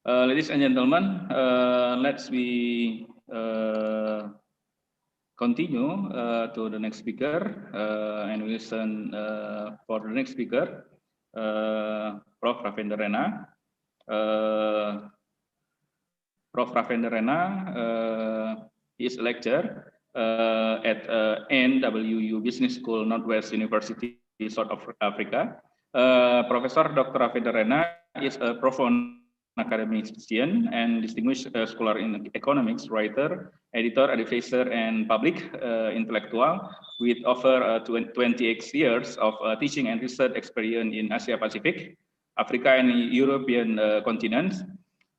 Ladies and gentlemen, let's continue to the next speaker and we listen for the next speaker, Prof. Ravindra Rena. Prof. Ravindra Rena is a lecturer at NWU Business School, Northwest University, South Africa. Professor Dr. Ravindra Rena is a profound academician and distinguished scholar in economics, writer, editor, advisor, and public intellectual with over 28 years of teaching and research experience in Asia Pacific, Africa, and European continents.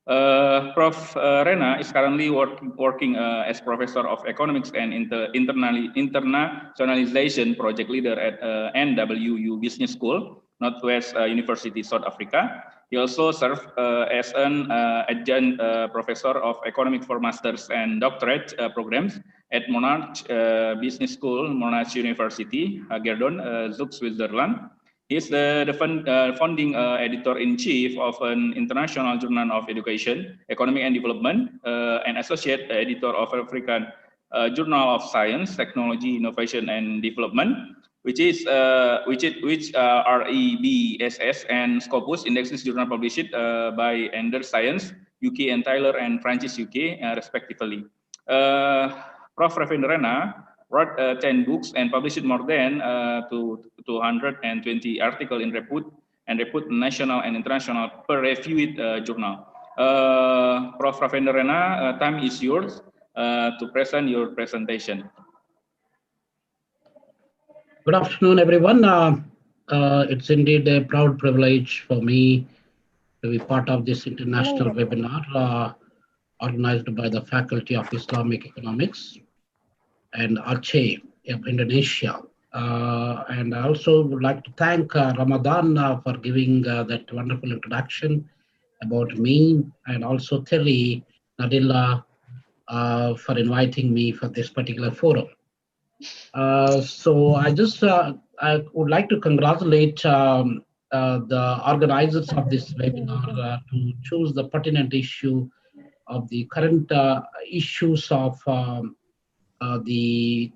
Prof. Rena is currently working as professor of economics and internationalization project leader at NWU Business School, Northwest University, South Africa. He also served as an adjunct professor of economics for master's and doctorate programs at Monash Business School, Monash University, Gerdon, Zug, Switzerland. He is the founding editor-in-chief of an international journal of education, economy, and development, and associate editor of African Journal of Science, Technology, Innovation, and Development, which REBSS and Scopus Indexes journal published by Ender Science UK and Tyler and Francis UK, respectively. Prof. Ravindra Rena wrote 10 books and published more than 220 articles in repute national and international peer-reviewed journal. Prof. Ravindra Rena, time is yours to present your presentation. Good afternoon, everyone. It's indeed a proud privilege for me to be part of this international webinar organized by the Faculty of Islamic Economics and Aceh of Indonesia. And I also would like to thank Ramadan for giving that wonderful introduction about me, and also Terry Nadilla for inviting me for this particular forum. So I would like to congratulate the organizers of this webinar to choose the pertinent issue of the current issues of the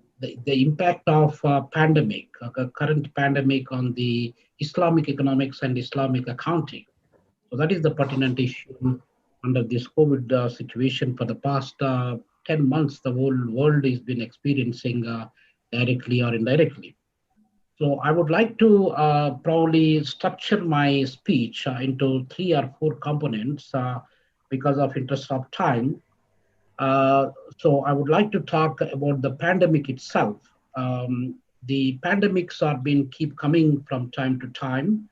impact of pandemic, current pandemic on the Islamic economics and Islamic accounting. So that is the pertinent issue under this COVID situation. For the past 10 months, the whole world has been experiencing directly or indirectly. So I would like to probably structure my speech into 3 or 4 components because of interest of time. So I would like to talk about the pandemic itself. The pandemics keep coming from time to time.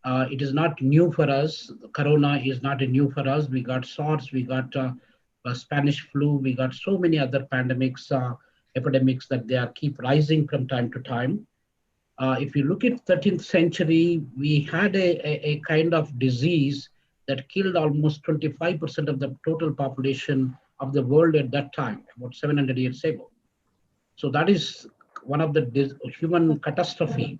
It is not new for us. Corona is not new for us. We got SARS, we got Spanish flu, we got so many other pandemics, epidemics that they keep rising from time to time. If you look at 13th century, we had a kind of disease that killed almost 25% of the total population of the world at that time, about 700 years ago. So that is one of the human catastrophe.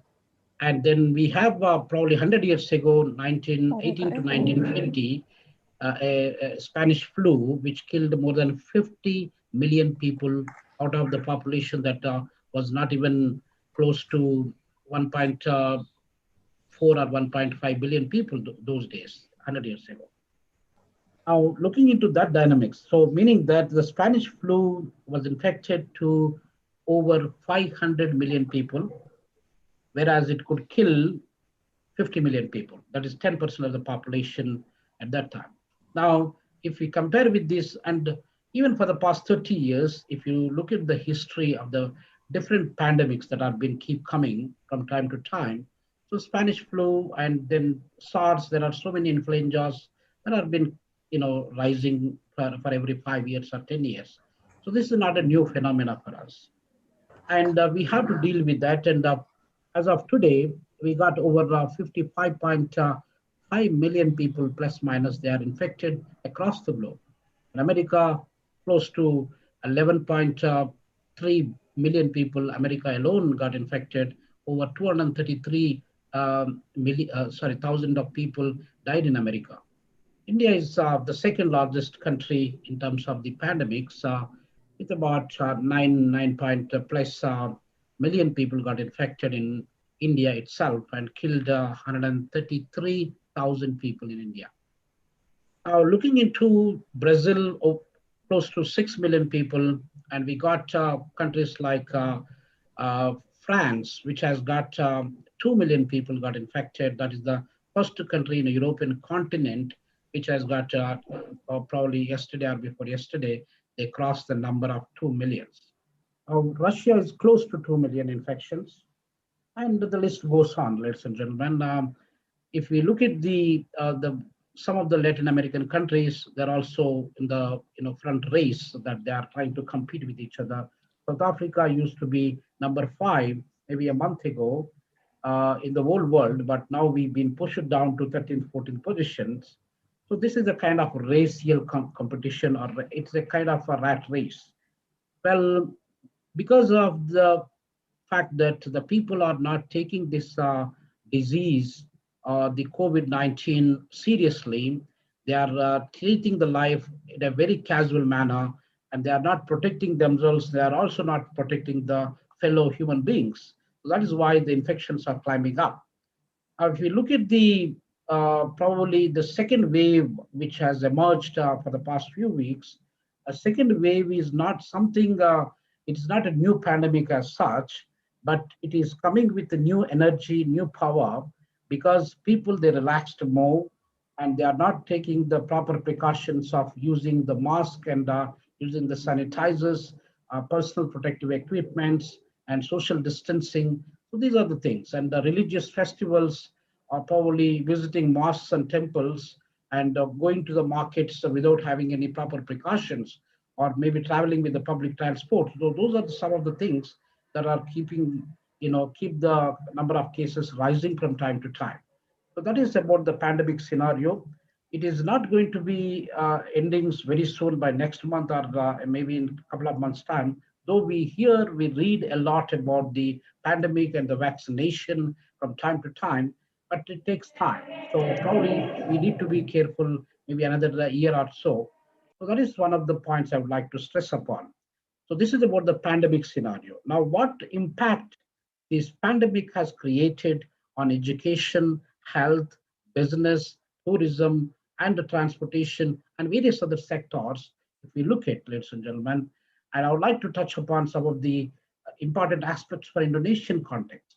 And then we have probably 100 years ago, 1918 to 1920, a Spanish flu, which killed more than 50 million people out of the population that was not even close to 1.4 or 1.5 billion people those days, 100 years ago. Now, looking into that dynamics, so meaning that the Spanish flu was infected to over 500 million people, whereas it could kill 50 million people. That is 10% of the population at that time. Now, if we compare with this, and even for the past 30 years, if you look at the history of the different pandemics that have been keep coming from time to time, so Spanish flu and then SARS, there are so many influenzas that have been rising for every 5 years or 10 years. So this is not a new phenomena for us. And we have to deal with that. And as of today, we got over 55.5 million people, plus minus, they are infected across the globe. In America, close to 11.3 million people, America alone got infected. Over 233 thousand of people died in America. India is the second largest country in terms of the pandemics, with about 9 point plus million people got infected in India itself and killed 133,000 people in India. Looking into Brazil, close to 6 million people, and we got countries like uh, France, which has got 2 million people got infected. That is the first country in the European continent which has got probably yesterday or before yesterday, they crossed the number of 2 millions. Russia is close to 2 million infections, and the list goes on, ladies and gentlemen. If we look at the some of the Latin American countries, they're also in the front race that they are trying to compete with each other. South Africa used to be number 5 maybe a month ago in the whole world, but now we've been pushed down to 13th, 14th positions. So this is a kind of racial competition, or it's a kind of a rat race. Well, because of the fact that the people are not taking this disease, the COVID-19, seriously. They are treating the life in a very casual manner, and they are not protecting themselves. They are also not protecting the fellow human beings. So that is why the infections are climbing up. If you look at the probably the second wave which has emerged for the past few weeks, a second wave is not something. It's not a new pandemic as such, but it is coming with a new energy, new power, because people they relaxed more, and they are not taking the proper precautions of using the mask and using the sanitizers, personal protective equipments, and social distancing. So these are the things. And the religious festivals are probably visiting mosques and temples and going to the markets without having any proper precautions, or maybe traveling with the public transport. So those are some of the things that are keep the number of cases rising from time to time. So that is about the pandemic scenario. It is not going to be ending very soon by next month, or maybe in a couple of months' time. Though we read a lot about the pandemic and the vaccination from time to time, but it takes time. So probably we need to be careful, maybe another year or so. So that is one of the points I would like to stress upon. So this is about the pandemic scenario. Now, what impact this pandemic has created on education, health, business, tourism, and the transportation and various other sectors, if we look at, ladies and gentlemen, and I would like to touch upon some of the important aspects for Indonesian context.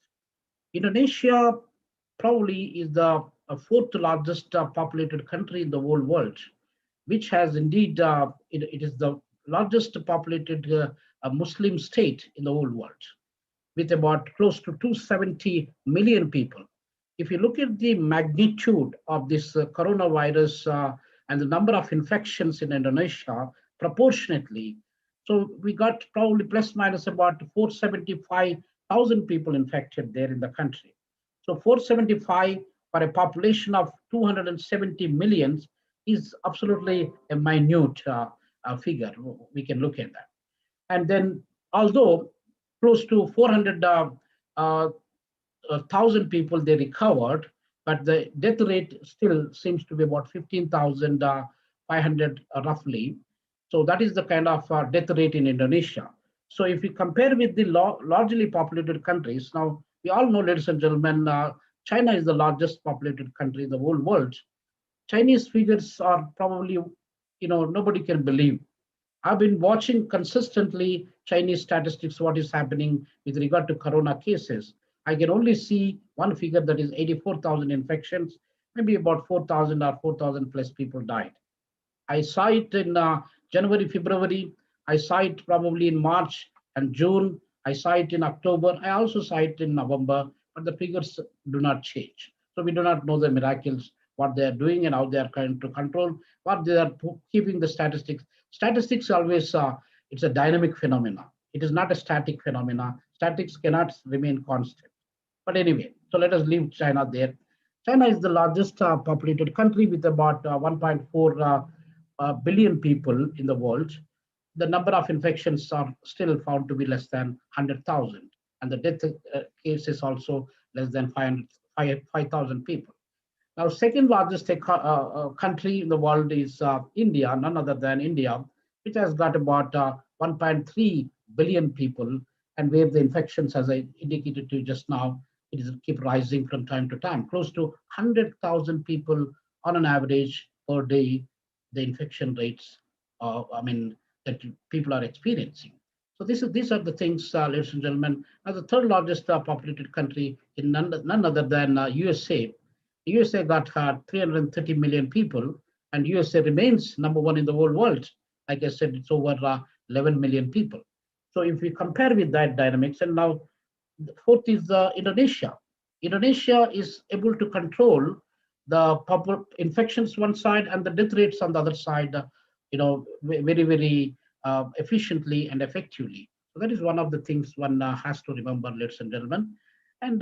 Indonesia probably is the fourth largest populated country in the whole world, which has indeed, it is the largest populated Muslim state in the whole world, with about close to 270 million people. If you look at the magnitude of this coronavirus and the number of infections in Indonesia proportionately, so we got probably plus minus about 475,000 people infected there in the country. So 475 for a population of 270 millions is absolutely a minute figure. We can look at that. And then, although close to 400 uh, thousand people they recovered, but the death rate still seems to be about 15,500 roughly. So that is the kind of death rate in Indonesia. So if we compare with the largely populated countries, now we all know, ladies and gentlemen, China is the largest populated country in the whole world. Chinese figures are probably, nobody can believe. I've been watching consistently Chinese statistics, what is happening with regard to corona cases. I can only see one figure, that is 84,000 infections, maybe about 4,000 or 4,000 plus people died. I saw it in January, February. I saw it probably in March and June. I saw it in October. I also saw it in November, but the figures do not change. So we do not know the miracles, what they are doing and how they are trying to control, what they are keeping the statistics. Statistics always, it's a dynamic phenomena. It is not a static phenomena. Statistics cannot remain constant. But anyway, so let us leave China there. China is the largest populated country with about 1.4 billion people in the world. The number of infections are still found to be less than 100,000, and the death case is also less than 5,000 people. Now, second largest country in the world is India, none other than India, which has got about 1.3 billion people, and where the infections, as I indicated to you just now, it is keep rising from time to time. Close to 100,000 people on an average per day, the infection rates, that people are experiencing. So these are the things, ladies and gentlemen. Now, the third largest populated country in none other than USA. USA got 330 million people, and USA remains number one in the whole world. Like I said, it's over 11 million people. So if we compare with that dynamics, and now the fourth is Indonesia. Indonesia is able to control the infections one side and the death rates on the other side, very, very efficiently and effectively. So that is one of the things one has to remember, ladies and gentlemen. And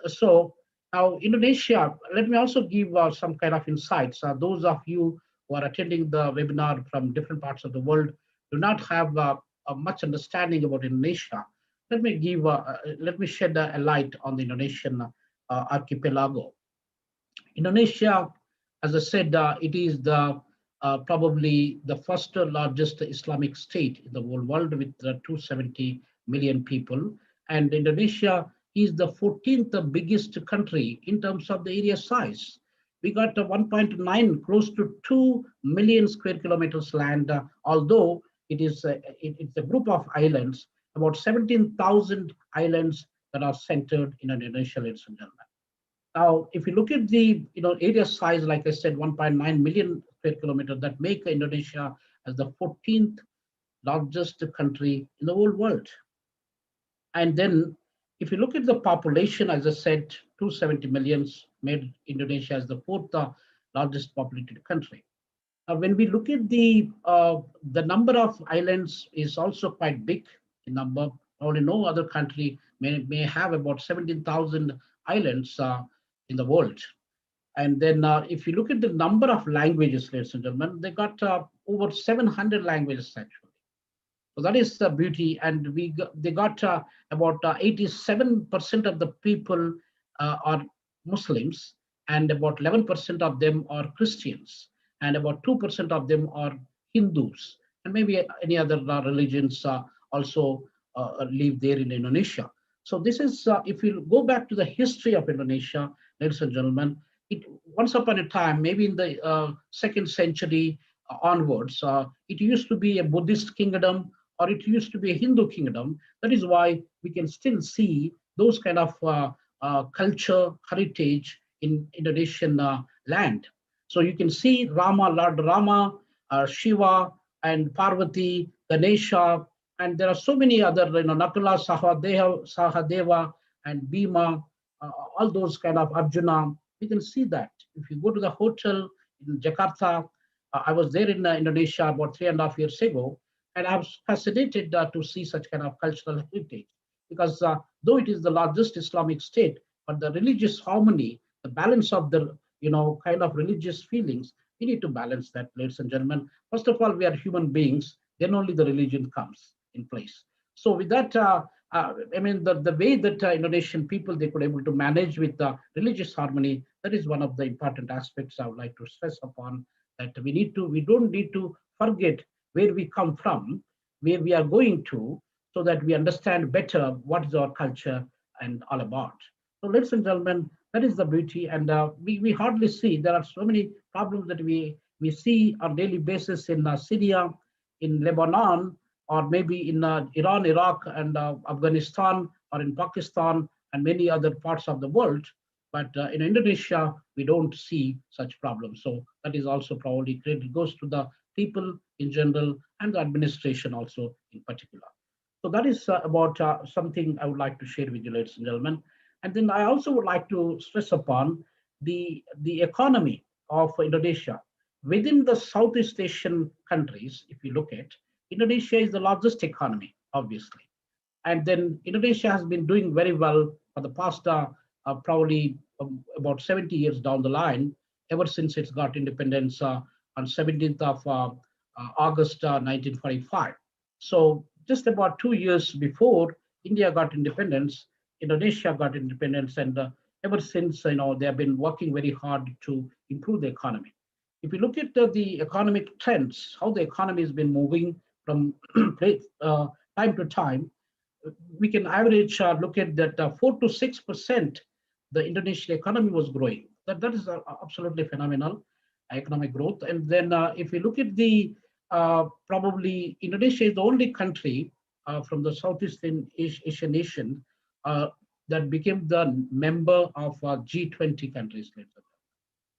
so now Indonesia, let me also give some kind of insights. Those of you who are attending the webinar from different parts of the world do not have a much understanding about Indonesia. Let me shed a light on the Indonesian archipelago. Indonesia, as I said, it is the probably the first largest Islamic state in the whole world with 270 million people. And Indonesia is the 14th biggest country in terms of the area size. We got 1.9, close to 2 million square kilometers land, although it's a group of islands, about 17,000 islands that are centered in Indonesia, ladies and gentlemen. Now, if you look at the area size, like I said, 1.9 million square kilometers, that make Indonesia as the 14th largest country in the whole world. And then if you look at the population, as I said, 270 millions made Indonesia as the fourth largest populated country. When we look at the number of islands is also quite big in number. Only no other country may have about 17,000 islands in the world. And then if you look at the number of languages, ladies and gentlemen, they got over 700 languages actually. So that is the beauty. And they got about 87% of the people are Muslims, and about 11% of them are Christians, and about 2% of them are Hindus, and maybe any other religions also live there in Indonesia. So this is, if you go back to the history of Indonesia, ladies and gentlemen, once upon a time, maybe in the 2nd century onwards, it used to be a Buddhist kingdom, or it used to be a Hindu kingdom. That is why we can still see those kind of culture, heritage in Indonesian land. So you can see Lord Rama, Shiva, and Parvati, Ganesha, and there are so many other, Nakula, Sahadeva, and Bhima, all those kind of Arjuna. You can see that. If you go to the hotel in Jakarta, I was there in Indonesia about 3.5 years ago, and I was fascinated to see such kind of cultural heritage. Because though it is the largest Islamic state, but the religious harmony, the balance of the kind of religious feelings, we need to balance that, ladies and gentlemen. First of all, we are human beings, then only the religion comes in place. So with that, the way that Indonesian people, they could able to manage with the religious harmony, that is one of the important aspects I would like to stress upon, that we don't need to forget where we come from, where we are going to, so that we understand better what is our culture and all about. So ladies and gentlemen, that is the beauty. And we hardly see, there are so many problems that we see on a daily basis in Syria, in Lebanon, or maybe in Iran, Iraq, and Afghanistan, or in Pakistan, and many other parts of the world. But in Indonesia, we don't see such problems. So that is also probably great. It goes to the people in general and the administration also in particular. So that is about something I would like to share with you, ladies and gentlemen. And then I also would like to stress upon the economy of Indonesia. Within the Southeast Asian countries, if you look at, Indonesia is the largest economy, obviously. And then Indonesia has been doing very well for the past probably about 70 years down the line, ever since it's got independence on 17th of August 1945. So just about 2 years before India got independence, Indonesia got independence, and ever since, they have been working very hard to improve the economy. If you look at the economic trends, how the economy has been moving from time to time, we can average look at that 4 to 6% the Indonesian economy was growing. That is absolutely phenomenal economic growth. And then if you look at the probably Indonesia is the only country from the Southeast Asian nation that became the member of G20 countries.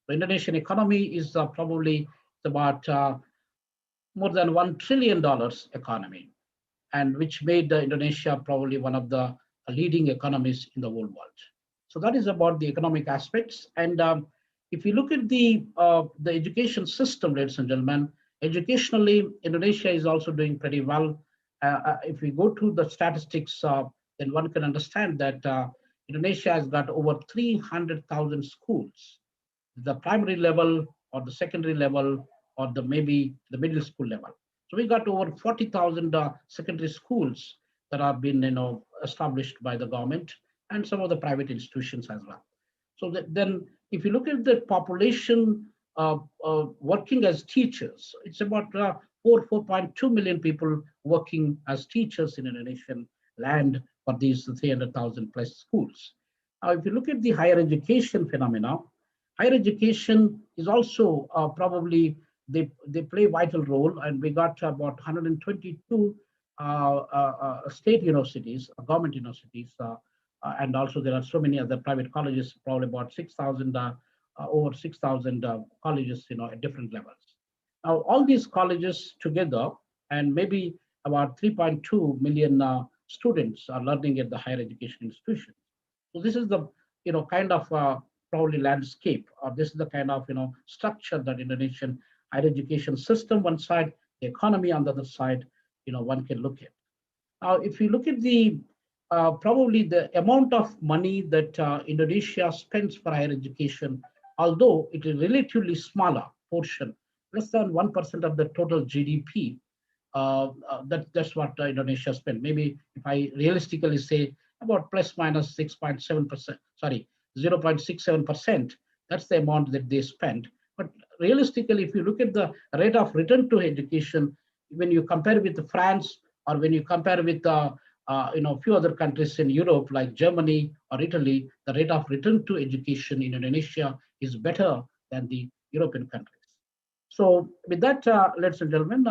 The Indonesian economy is probably about more than $1 trillion economy, and which made Indonesia probably one of the leading economies in the whole world. So that is about the economic aspects. And if you look at the education system, ladies and gentlemen, educationally, Indonesia is also doing pretty well. If we go to the statistics, then one can understand that Indonesia has got over 300,000 schools, the primary level or the secondary level or maybe the middle school level. So we got over 40,000 secondary schools that have been established by the government and some of the private institutions as well. So then if you look at the population working as teachers, it's about 4.2 million people working as teachers in Indonesian land for these 300,000 plus schools. Now, if you look at the higher education phenomena, higher education is also probably they play a vital role, and we got about 122 state universities, government universities, and also there are so many other private colleges, probably about 6,000, over 6,000 colleges, at different levels. Now, all these colleges together, and maybe about 3.2 million students are learning at the higher education institutions. So this is the, kind of probably landscape, or this is the kind of, structure that Indonesian higher education system one side, the economy on the other side, one can look at. Now, if you look at the probably the amount of money that Indonesia spends for higher education, although it is relatively smaller portion, less than 1% of the total GDP, that's what Indonesia spent. Maybe if I realistically say about plus minus 6.7%, sorry, 0.67%, that's the amount that they spend. But realistically, if you look at the rate of return to education, when you compare with France or when you compare with a few other countries in Europe like Germany or Italy, the rate of return to education in Indonesia is better than the European countries. So with that, ladies and gentlemen,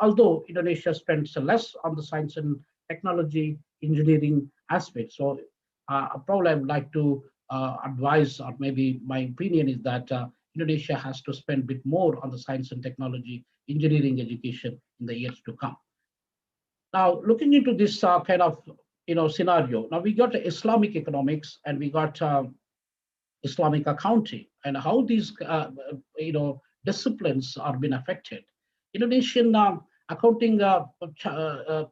although Indonesia spends less on the science and technology, engineering aspect, so probably I would like to advise, or maybe my opinion is that Indonesia has to spend a bit more on the science and technology, engineering education in the years to come. Now, looking into this kind of scenario, now we got Islamic economics and we got Islamic accounting, and how these disciplines are being affected. Indonesian accounting,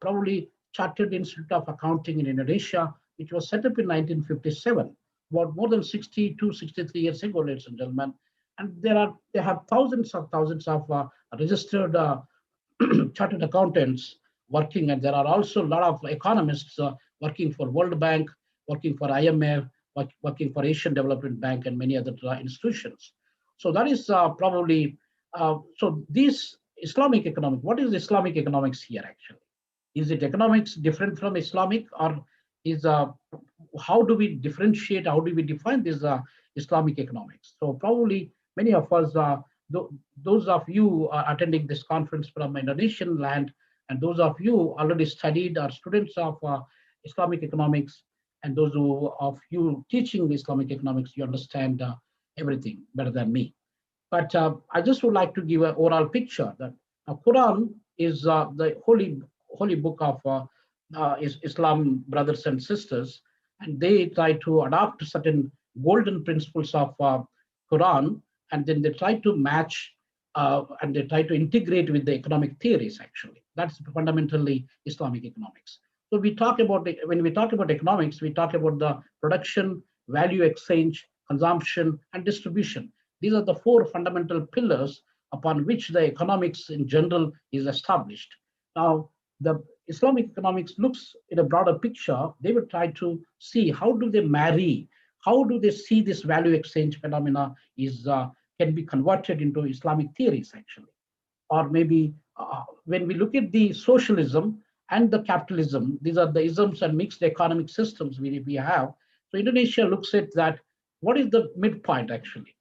probably Chartered Institute of Accounting in Indonesia, which was set up in 1957, about more than 62, 63 years ago, ladies and gentlemen. And they have thousands of registered chartered accountants working, and there are also a lot of economists working for World Bank, working for IMF, working for Asian Development Bank, and many other institutions. So that is probably, so these Islamic economics, what is Islamic economics here actually? Is it economics different from Islamic, or is how do we differentiate, how do we define this Islamic economics? So probably many of us, those of you attending this conference from Indonesian land, and those of you already studied, are students of Islamic economics, and those of you teaching Islamic economics, you understand everything better than me. But I just would like to give an overall picture that Quran is the holy book of Islam brothers and sisters, and they try to adopt certain golden principles of Quran, and then they try to match and they try to integrate with the economic theories. Actually, that's fundamentally Islamic economics. So we talk about, when we talk about economics, we talk about the production, value exchange, consumption, and distribution. These are the four fundamental pillars upon which the economics in general is established. Now, the Islamic economics looks in a broader picture. They will try to see how do they marry how do they see this value exchange phenomena is can be converted into Islamic theories actually, or maybe when we look at the socialism and the capitalism, these are the isms and mixed economic systems we have. So Indonesia looks at that. What is the midpoint actually?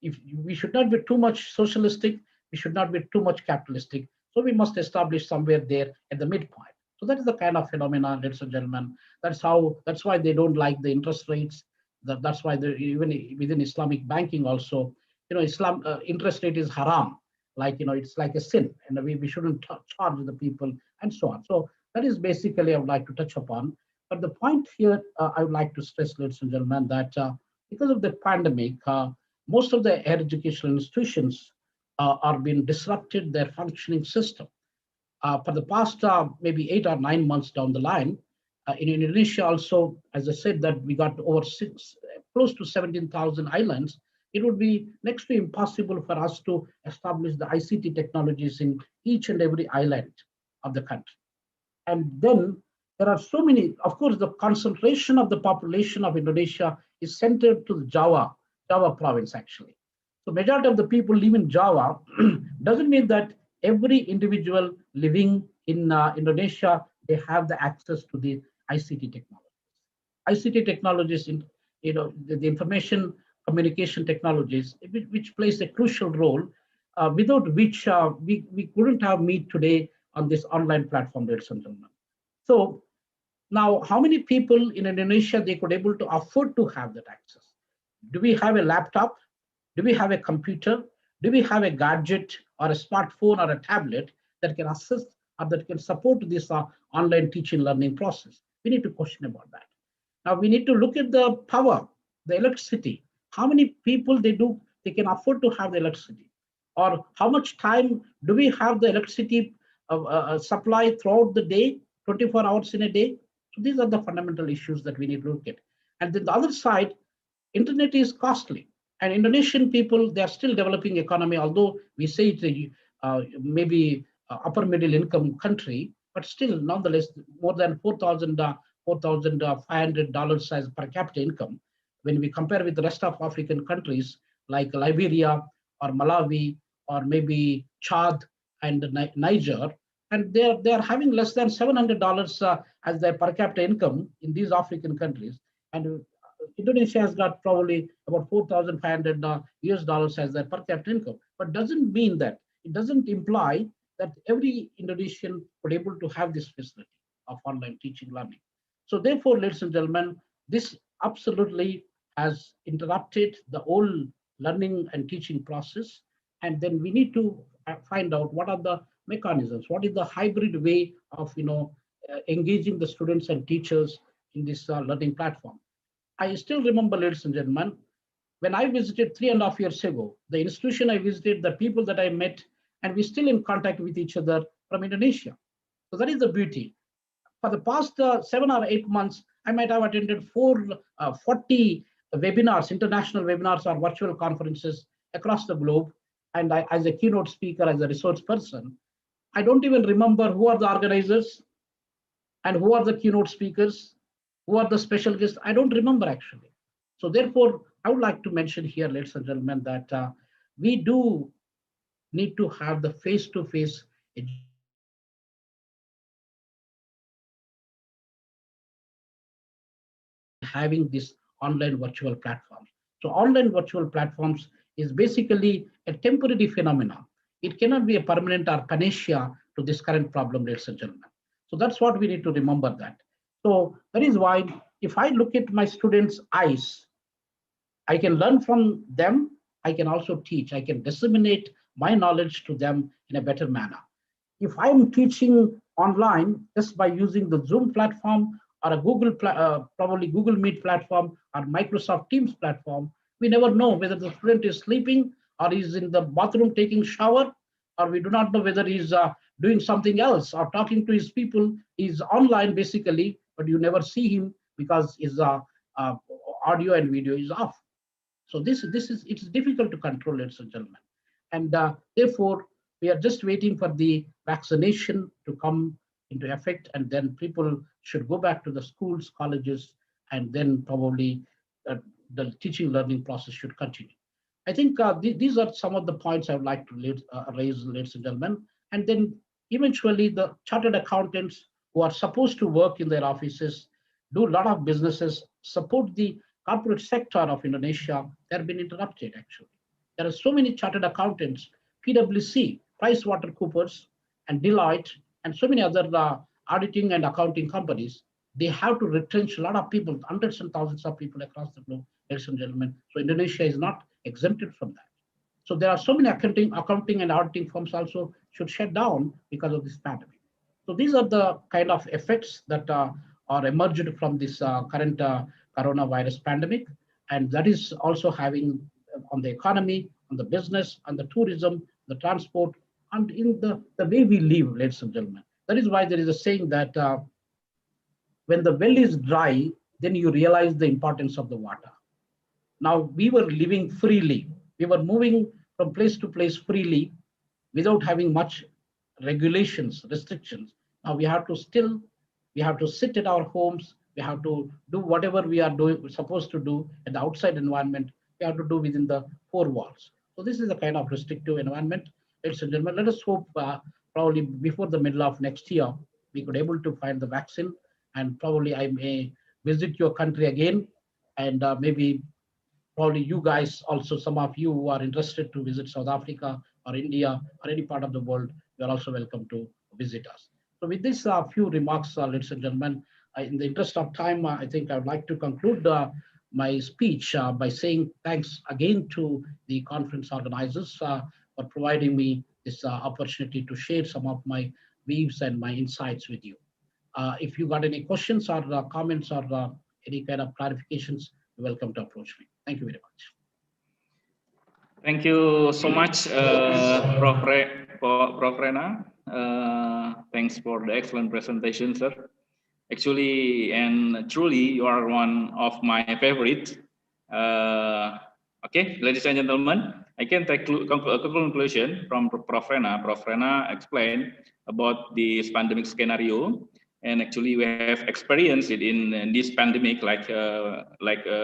If we should not be too much socialistic, we should not be too much capitalistic. So we must establish somewhere there at the midpoint. So that is the kind of phenomenon, ladies and gentlemen. That's why they don't like the interest rates. That's why even within Islamic banking also, Islam interest rate is haram. Like, it's like a sin, and we shouldn't charge the people and so on. So that is basically I would like to touch upon. But the point here I would like to stress, ladies and gentlemen, that because of the pandemic, most of the higher educational institutions are being disrupted, their functioning system. For the past maybe 8 or 9 months down the line, in Indonesia also, as I said, that we got over close to 17,000 islands. It would be next to impossible for us to establish the ICT technologies in each and every island of the country. And then there are so many, of course, the concentration of the population of Indonesia is centered to the Java province actually. So majority of the people live in Java. Doesn't mean that every individual living in Indonesia, they have the access to the ICT technology. ICT technologies, the information communication technologies, which plays a crucial role, without which we couldn't have meet today on this online platform, ladies and gentlemen. So now, how many people in Indonesia they could able to afford to have that access? Do we have a laptop? Do we have a computer? Do we have a gadget or a smartphone or a tablet that can assist or that can support this online teaching learning process? We need to question about that. Now we need to look at the power, the electricity. How many people they can afford to have the electricity? Or how much time do we have the electricity supply throughout the day, 24 hours in a day? So these are the fundamental issues that we need to look at. And then the other side, internet is costly. And Indonesian people, they are still developing economy, although we say it's maybe upper middle income country, but still nonetheless more than $4,500 as per capita income. When we compare with the rest of African countries like Liberia or Malawi or maybe Chad and Niger, and they're having less than $700 as their per capita income in these African countries. And Indonesia has got probably about 4,500 US dollars as their per capita income, but doesn't mean that, it doesn't imply that every Indonesian would able to have this facility of online teaching learning. So therefore, ladies and gentlemen, this absolutely has interrupted the whole learning and teaching process. And then we need to find out what are the mechanisms, what is the hybrid way of engaging the students and teachers in this learning platform. I still remember, ladies and gentlemen, when I visited 3.5 years ago, the institution I visited, the people that I met, and we're still in contact with each other from Indonesia. So that is the beauty. For the past 7 or 8 months, I might have attended 40 webinars, international webinars or virtual conferences across the globe. And I, as a keynote speaker, as a resource person, I don't even remember who are the organizers and who are the keynote speakers, who are the special guests. I don't remember actually. So therefore, I would like to mention here, ladies and gentlemen, that we do need to have the face-to-face having this online virtual platforms. So online virtual platforms is basically a temporary phenomenon. It cannot be a permanent or panacea to this current problem, ladies and gentlemen. So that's what we need to remember that. So that is why if I look at my students' eyes, I can learn from them. I can also teach. I can disseminate my knowledge to them in a better manner. If I'm teaching online just by using the Zoom platform or a probably Google Meet platform or Microsoft Teams platform, we never know whether the student is sleeping or he's in the bathroom taking shower, or we do not know whether he's doing something else or talking to his people. He's online basically, but you never see him because his audio and video is off. So it's difficult to control, ladies and gentlemen. And therefore, we are just waiting for the vaccination to come into effect, and then people should go back to the schools, colleges, and then probably the teaching learning process should continue. I think these are some of the points I would like to raise, ladies and gentlemen. And then eventually the chartered accountants who are supposed to work in their offices, do a lot of businesses, support the corporate sector of Indonesia, they've been interrupted actually. There are so many chartered accountants, PwC, PricewaterhouseCoopers, and Deloitte, and so many other auditing and accounting companies. They have to retrench a lot of people, hundreds and thousands of people across the globe, ladies and gentlemen. So Indonesia is not exempted from that. So there are so many accounting and auditing firms also should shut down because of this pandemic. So these are the kind of effects that are emerged from this current coronavirus pandemic. And that is also having on the economy, on the business, on the tourism, the transport, and in the way we live, ladies and gentlemen. That is why there is a saying that when the well is dry, then you realize the importance of the water. Now, we were living freely. We were moving from place to place freely without having much regulations, restrictions. Now we have to sit at our homes. We have to do whatever we're supposed to do in the outside environment. We have to do within the four walls. So this is a kind of restrictive environment. Ladies and gentlemen, let us hope probably before the middle of next year, we could able to find the vaccine, and probably I may visit your country again, and maybe probably you guys also, some of you who are interested to visit South Africa or India or any part of the world, you are also welcome to visit us. So with this few remarks, ladies and gentlemen, in the interest of time, I think I would like to conclude my speech by saying thanks again to the conference organizers for providing me this opportunity to share some of my views and my insights with you. If you got any questions or comments or any kind of clarifications, you're welcome to approach me. Thank you very much. Thank you so much, Prof. Rena. Thanks for the excellent presentation, sir. Actually and truly, you are one of my favorite. Okay, ladies and gentlemen, I can take a conclusion from Prof. Rena. Prof. Rena explained about this pandemic scenario. And actually, we have experienced it in this pandemic, like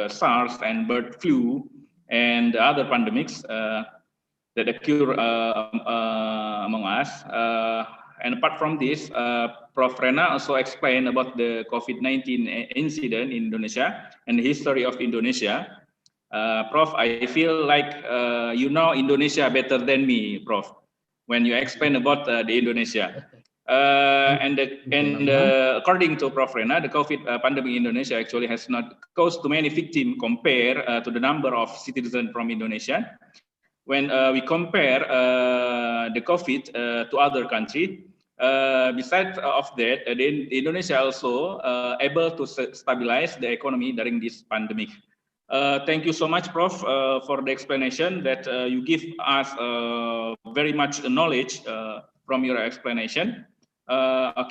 SARS and bird flu and other pandemics that occur among us. And apart from this, Prof. Rena also explained about the COVID-19 incident in Indonesia and the history of Indonesia. Prof, I feel like you know Indonesia better than me, Prof, when you explain about the Indonesia. According to Prof. Rena, the COVID pandemic in Indonesia actually has not caused too many victims compared to the number of citizens from Indonesia. When we compare the COVID to other countries, besides of that, Indonesia also able to stabilize the economy during this pandemic. Thank you so much, Prof, for the explanation that you give us very much knowledge from your explanation. Okay.